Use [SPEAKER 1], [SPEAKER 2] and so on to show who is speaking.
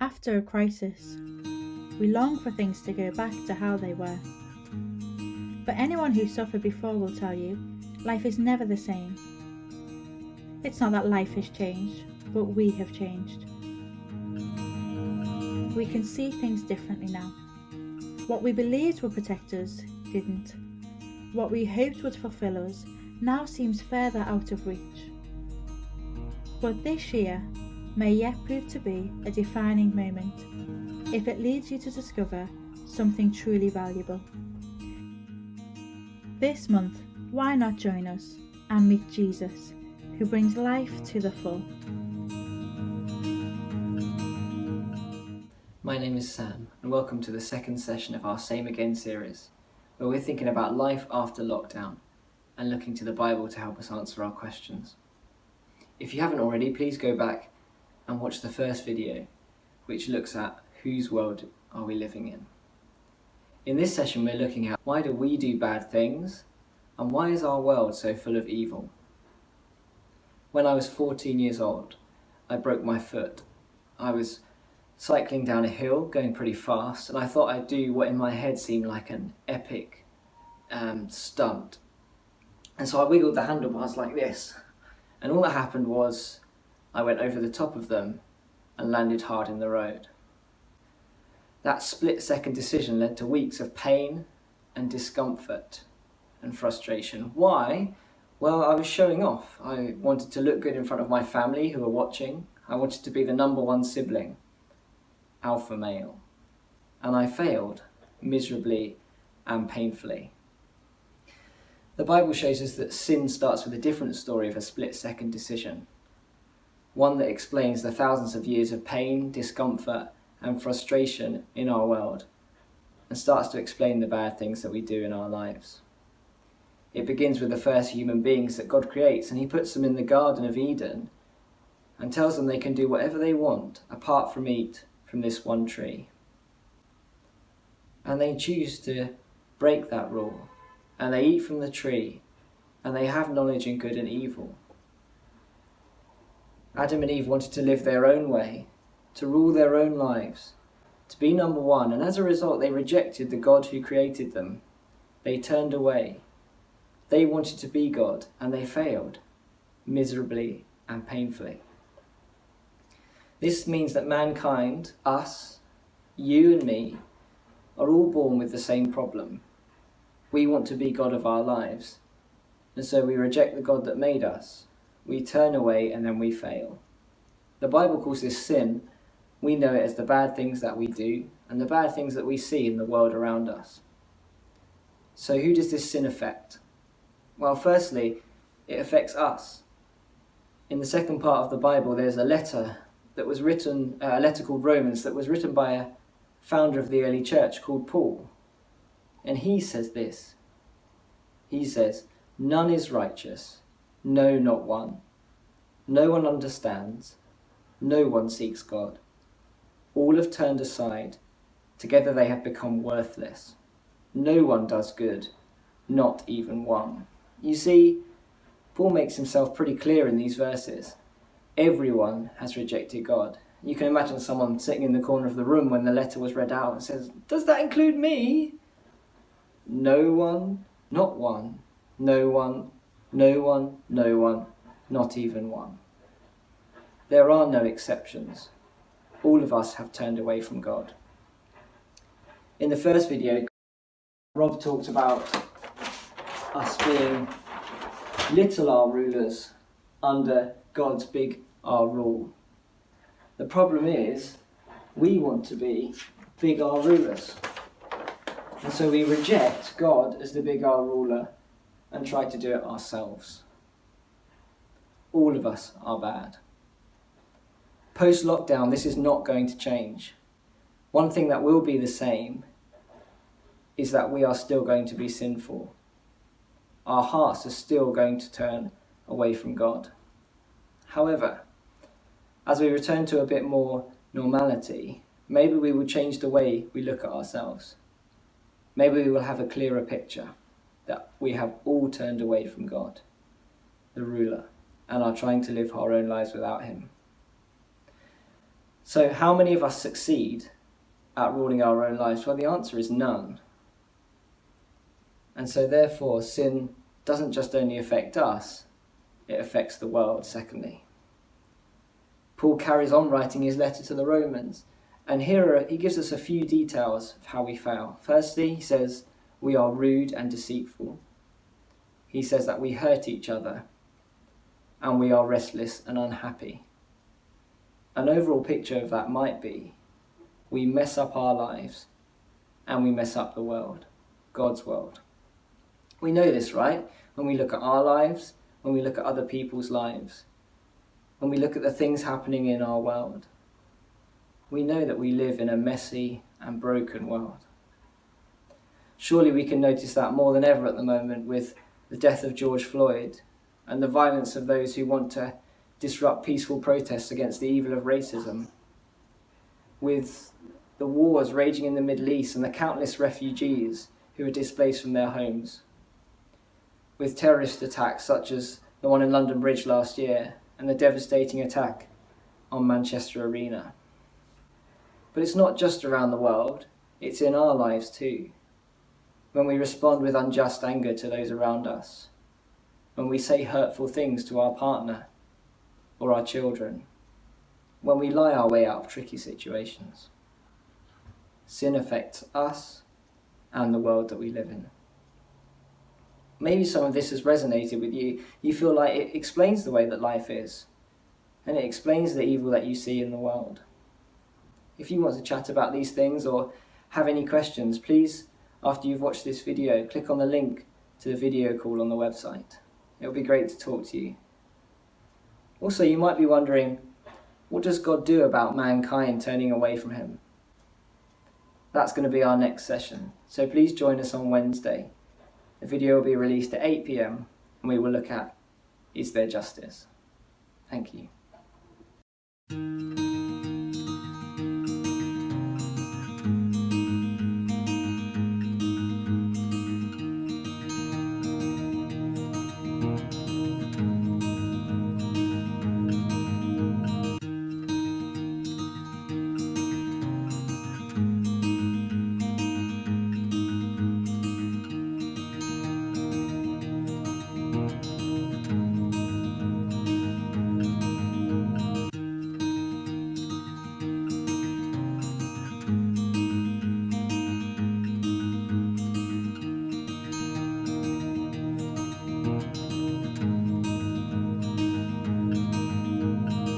[SPEAKER 1] after a crisis. We long for things to go back to how they were. But anyone who suffered before will tell you, life is never the same. It's not that life has changed, but we have changed. We can see things differently now. What we believed would protect us didn't. What we hoped would fulfill us now seems further out of reach. But this year may yet prove to be a defining moment if it leads you to discover something truly valuable. This month, why not join us and meet Jesus, who brings life to the full?
[SPEAKER 2] My name is Sam, and welcome to the second session of our Same Again series, where we're thinking about life after lockdown and looking to the Bible to help us answer our questions. If you haven't already, please go back and watch the first video, which looks at whose world are we living in. In this session, we're looking at why do we do bad things and why is our world so full of evil? When I was 14 years old, I broke my foot. I was cycling down a hill, going pretty fast, and I thought I'd do what in my head seemed like an epic stunt. And so I wiggled the handlebars like this, and all that happened was I went over the top of them and landed hard in the road. That split-second decision led to weeks of pain and discomfort and frustration. Why? Well, I was showing off. I wanted to look good in front of my family who were watching. I wanted to be the number one sibling, alpha male. And I failed miserably and painfully. The Bible shows us that sin starts with a different story of a split-second decision. One that explains the thousands of years of pain, discomfort, and frustration in our world, and starts to explain the bad things that we do in our lives. It begins with the first human beings that God creates, and he puts them in the Garden of Eden and tells them they can do whatever they want apart from eat from this one tree. And they choose to break that rule, and they eat from the tree, and they have knowledge in good and evil. Adam and Eve wanted to live their own way, to rule their own lives, to be number one, and as a result they rejected the God who created them. They turned away. They wanted to be God, and they failed, miserably and painfully. This means that mankind, us, you and me, are all born with the same problem. We want to be God of our lives, and so we reject the God that made us. We turn away and then we fail. The Bible calls this sin. We know it as the bad things that we do and the bad things that we see in the world around us. So who does this sin affect? Well, firstly, it affects us. In the second part of the Bible, there's a letter that was written, a letter called Romans, that was written by a founder of the early church called Paul. And he says this. He says, "None is righteous, no, not one. No one understands, no one seeks God. All have turned aside, together they have become worthless. No one does good, not even one." You see, Paul makes himself pretty clear in these verses. Everyone has rejected God. You can imagine someone sitting in the corner of the room when the letter was read out and says, "Does that include me?" No one, not one. No one, no one, no one, not even one. There are no exceptions. All of us have turned away from God. In the first video, Rob talked about us being little R rulers under God's big R rule. The problem is, we want to be big R rulers. And so we reject God as the big R ruler and try to do it ourselves. All of us are bad. Post-lockdown, this is not going to change. One thing that will be the same is that we are still going to be sinful. Our hearts are still going to turn away from God. However, as we return to a bit more normality, maybe we will change the way we look at ourselves. Maybe we will have a clearer picture that we have all turned away from God, the ruler, and are trying to live our own lives without him. So how many of us succeed at ruling our own lives? Well, the answer is none. And so therefore, sin doesn't just only affect us, it affects the world, secondly. Paul carries on writing his letter to the Romans, and here he gives us a few details of how we fail. Firstly, he says we are rude and deceitful. He says that we hurt each other, and we are restless and unhappy. An overall picture of that might be we mess up our lives and we mess up the world, God's world. We know this, right? When we look at our lives, when we look at other people's lives, when we look at the things happening in our world, we know that we live in a messy and broken world. Surely we can notice that more than ever at the moment with the death of George Floyd and the violence of those who want to disrupt peaceful protests against the evil of racism, with the wars raging in the Middle East and the countless refugees who are displaced from their homes, with terrorist attacks such as the one in London Bridge last year and the devastating attack on Manchester Arena. But it's not just around the world, it's in our lives too. When we respond with unjust anger to those around us, when we say hurtful things to our partner or our children, when we lie our way out of tricky situations. Sin affects us and the world that we live in. Maybe some of this has resonated with you. You feel like it explains the way that life is, and it explains the evil that you see in the world. If you want to chat about these things or have any questions, please, after you've watched this video, click on the link to the video call on the website. It'll be great to talk to you. Also, you might be wondering, what does God do about mankind turning away from him? That's going to be our next session, so please join us on Wednesday. The video will be released at 8 p.m. and we will look at, is there justice? Thank you.